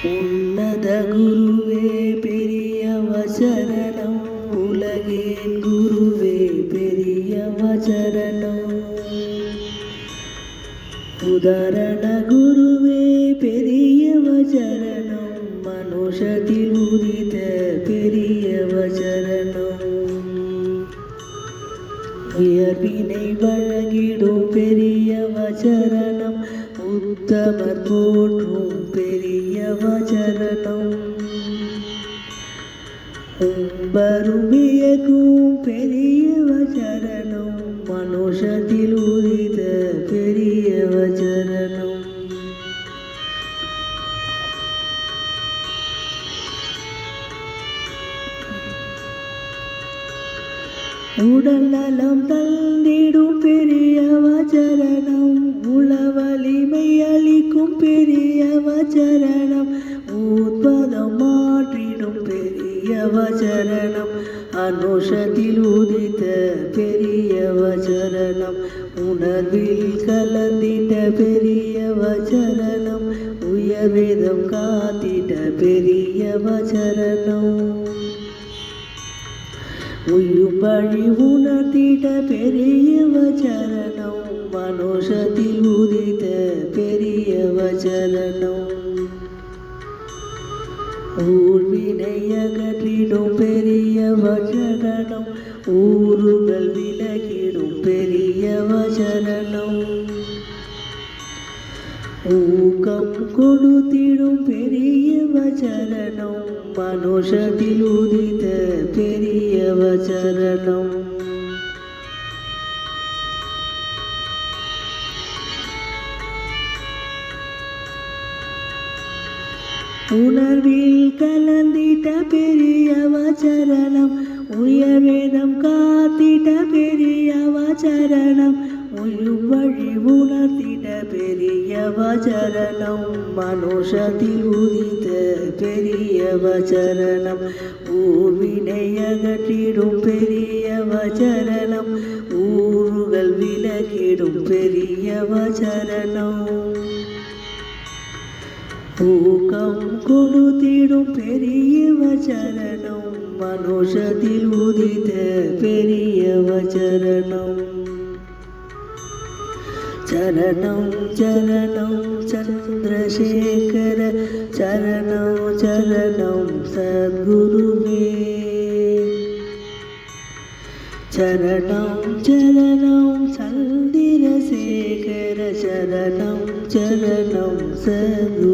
உன்னத குருவே பெரியவ சரணம், உலகின் குருவே பெரியவ சரணம். உதாரண குருவே பெரியவ சரணம், மனுஷத்தில் உதித்த பெரியவ சரணம். உயர்வினை வழங்கிடும் பெரியவ சரணம், உத்தமர் போற்றும் பெரியவ சரணம். உம்பருமியக்கும் பெரியவ சரணம், மனுஷத்தில் உதித்த பெரியவ சரணம். உடல் நலம் தந்திடும் பெரியவ சரணம், உள வலிமை அளிக்கும் பெரியவ சரணம். உத்பதம் மாற்றிடும் பெரியவ சரணம், அனுஷத்தில் உதித்த பெரியவ சரணம். உணர்வில் கலந்திட்ட பெரியவ சரணம், உயர்வேதம் காத்திட்ட பெரியவ சரணம். உயிரும் வழி உணர்த்திட பெரியவ சரணம், மனுஷத்தில் உதித்த பெரியவ சரணம். ஊழ்வினை அகற்றிடும் பெரியவ சரணம், ஊருகள் விலகிடும் பெரியவ சரணம். ஊக்கம் கொடுத்திடும் பெரியவ சரணம், மனுஷத்தில் உதித்த பெரியவ சரணம். உணர்வில் கலந்திட்ட பெரியவ சரணம், உயர்வேதம் காத்திட்ட பெரியவ சரணம். உயிரும் வழி உணர்த்திட பெரியவ சரணம், மனுஷத்தில் உதித்த பெரியவ சரணம். ஊர்வினை அகற்றிடும் பெரியவ சரணம், ஊர்கள் விலகிடும் பெரியவ சரணம். ஊக்கம் கொடுத்திடும் பெரியவ சரணம், மனுஷத்தில் உதித்த பெரியவ சரணம். சரணம் சரணம் சந்திரசேகர, சரணம் சரணம் சத்குருவே. சரணம் சரணம் சந்திரசேகர, சரணம் சரணம் சத்குருவே.